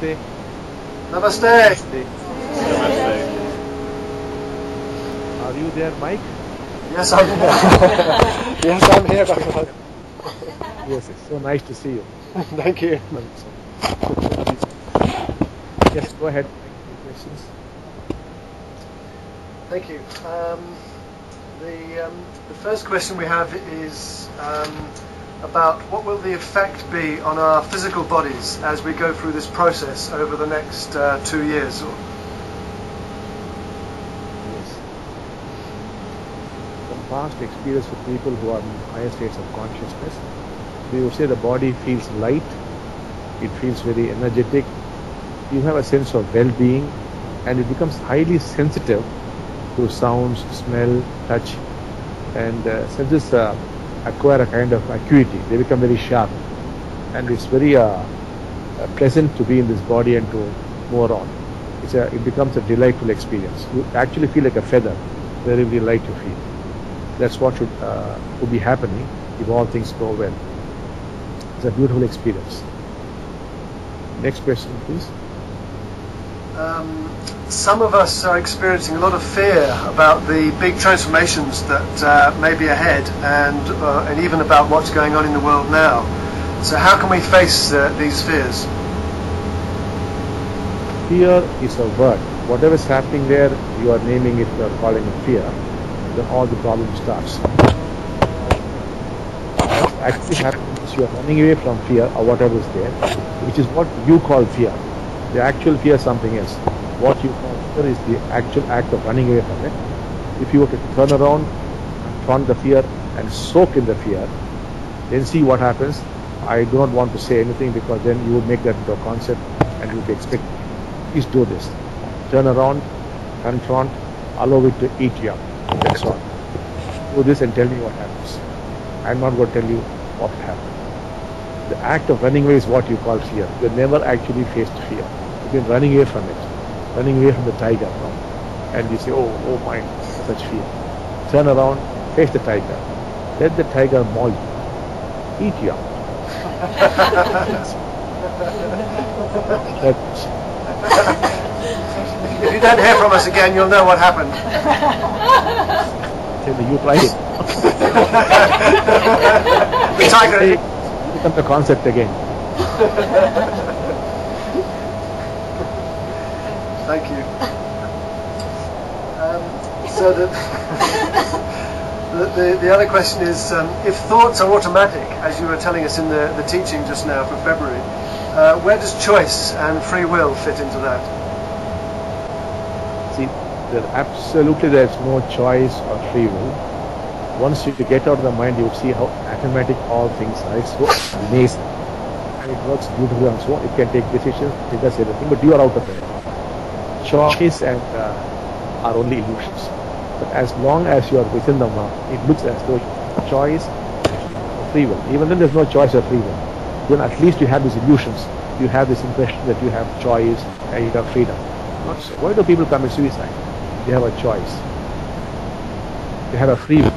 Namaste. Namaste. Namaste. Namaste. Are you there, Mike? Yes, I'm here. Yes, I'm here, Bhagavan. Yes, it's so nice to see you. Thank you. Yes, go ahead. Any questions? Thank you. The first question we have is about what will the effect be on our physical bodies as we go through this process over the next 2 years? Yes. From past experience with people who are in higher states of consciousness, we would say the body feels light, it feels very energetic, you have a sense of well-being, and it becomes highly sensitive to sounds, smell, touch, and senses acquire a kind of acuity. They become very sharp, and it's very pleasant to be in this body and to move on. It becomes a delightful experience. You actually feel like a feather, very, very light you feel. That's what would be happening if all things go well. It's a beautiful experience. Next question, please. Some of us are experiencing a lot of fear about the big transformations that may be ahead, and even about what's going on in the world now. So how can we face these fears? Fear is a word. Whatever is happening there, you are naming it, you are calling it fear. Then all the problem starts. What actually happens is you are running away from fear or whatever is there, which is what you call fear. The actual fear is something else. What you call fear is the actual act of running away from it. If you were to turn around, confront the fear and soak in the fear, then see what happens. I do not want to say anything because then you would make that into a concept and you would expect. Please do this. Turn around, confront, allow it to eat you up. That's all. Do this and tell me what happens. I'm not going to tell you what happened. The act of running away is what you call fear. You never actually faced fear. You've been running away from it. Running away from the tiger now. And you say, oh my, such fear. Turn around, face the tiger. Let the tiger maul you. Eat you up. If you don't hear from us again, you'll know what happened. Tell me, you tried it. The tiger. Become the concept again. Thank you. So the other question is, if thoughts are automatic, as you were telling us in the teaching just now for February, where does choice and free will fit into that? See, there's no choice or free will. Once you get out of the mind, you will see how automatic all things are. It's so amazing. And it works beautifully and so on. It can take decisions, it does everything, but you are out of it. Choice and are only illusions. But as long as you are within the mind, it looks as though choice or free will. Even then there's no choice or free will. Then at least you have these illusions. You have this impression that you have choice and you have freedom. Not so. Why do people commit suicide? They have a choice. They have a free will.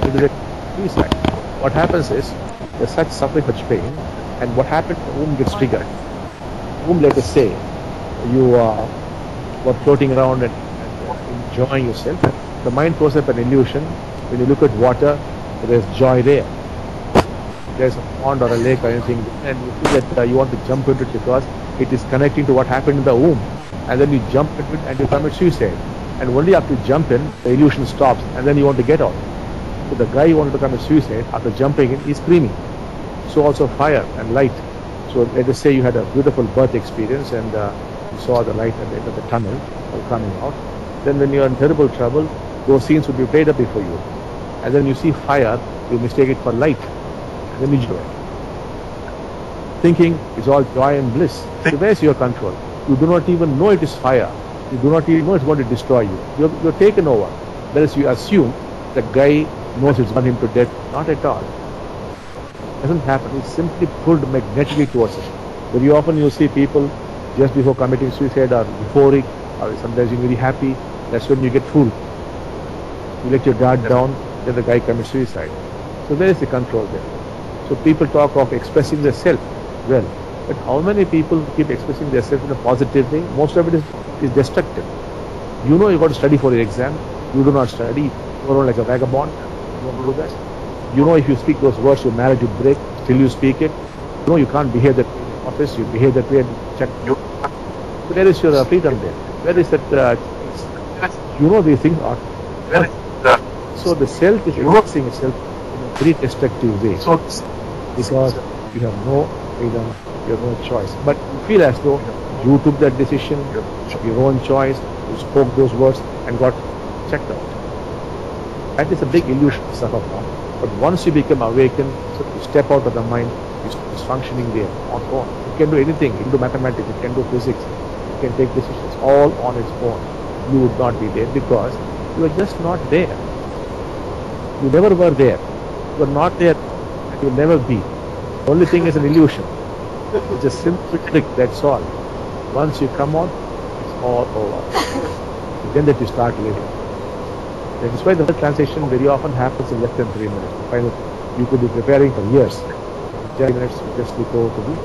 Suicide. What happens is there's such suffering, such pain, and what happens? The womb gets triggered. Womb, let us say, you were floating around and enjoying yourself. The mind throws up an illusion. When you look at water, there's joy there. There's a pond or a lake or anything, and you feel that you want to jump into it because it is connecting to what happened in the womb. And then you jump into it and you commit suicide. And only after you jump in, the illusion stops, and then you want to get out. So the guy who wanted to commit suicide, after jumping in, is screaming. So also fire and light. So let us say you had a beautiful birth experience and you saw the light at the end of the tunnel coming out. Then when you are in terrible trouble, those scenes would be played up before you. And then you see fire, you mistake it for light. And then you joy. Thinking is all joy and bliss. So where's your control? You do not even know it is fire. You do not even know it's going to destroy you. You're taken over. Whereas you assume the guy knows it's done him to death. Not at all. It doesn't happen. It's simply pulled magnetically towards it. Very often you see people just before committing suicide are euphoric, or sometimes you're very happy. That's when you get fooled. You let your guard down, then the guy commits suicide. So where is the control there? So people talk of expressing the self. Well, But how many people keep expressing themselves in a positive way? Most of it is destructive. You know you got to study for your exam. You do not study. You are like a vagabond. You won't do that. You know if you speak those words, your marriage will break. Till you speak it. You know you can't behave that way in office. You behave that way and check. Where is your freedom there? Where is that? You know these things are. So the self is expressing itself in a very destructive way. Because you have no freedom, you have no choice. But you feel as though you took that decision, your own choice, you spoke those words and got checked out. That is a big illusion, Sahavam. But once you become awakened, you step out of the mind, it's functioning there on its own. You can do anything, you can do mathematics, you can do physics, you can take decisions all on its own. You would not be there because you are just not there. You never were there. You are not there and you will never be. The only thing is an illusion. It's a simple trick, that's all. Once you come out, it's all over. Then that you start living. That is why the transition very often happens in less than 3 minutes. You find that you could be preparing for years. In 10 minutes, you just go to the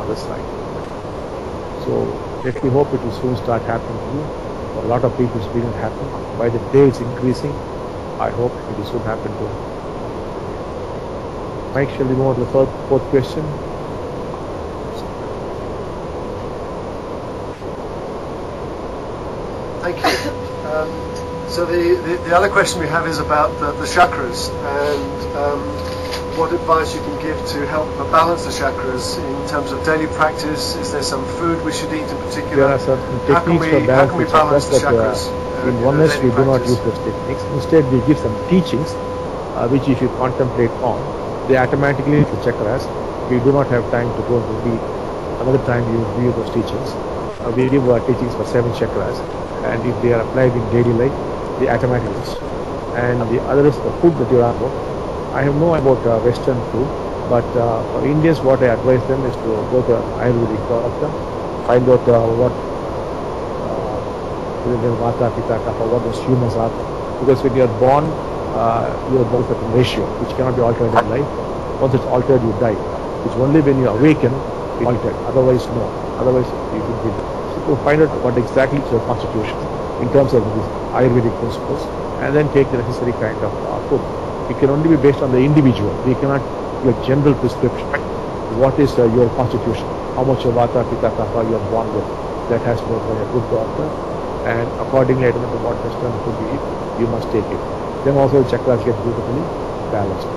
other side. So let me hope it will soon start happening to you. For a lot of people, it's beginning to happen. By the day it's increasing, I hope it will soon happen to you. Mike, shall we move on to the fourth question? Thank you. So the other question we have is about the chakras and what advice you can give to help balance the chakras in terms of daily practice. Is there some food we should eat in particular? There are certain techniques for balance the chakras. In Oneness we do not use those techniques. Instead we give some teachings which if you contemplate on, they automatically the chakras. We do not have time to go to the another time you review those teachings. We give teachings for 7 chakras, and if they are applied in daily life, they automatically. And the other is the food that you are about. I have no idea about Western food, but for Indians, what I advise them is to go to an Ayurvedic doctor, find out what Vata, Pitta, Kapha, what those humors are. Because when you are born with a ratio, which cannot be altered in life. Once it's altered, you die. It's only when you awaken, it's altered. Otherwise, no. Otherwise, you will be dead. So find out what exactly is your constitution in terms of these Ayurvedic principles, and then take the necessary kind of food. It can only be based on the individual. We cannot give a general prescription. What is your constitution? How much of Vata, Pitta, Kapha you are born with? That has to be by a good doctor, and accordingly, I don't know what Western food you eat, you must take it. Then also the chakras get beautifully balanced.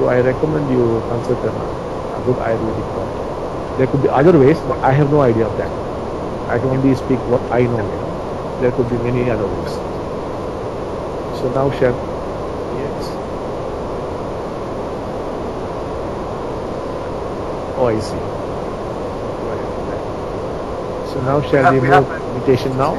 So I recommend you consult a good Ayurvedic doctor. There could be other ways, but I have no idea of that. I can only speak what I know. There could be many other ways. So now shall yes. Oh, I see. So now shall we move meditation now?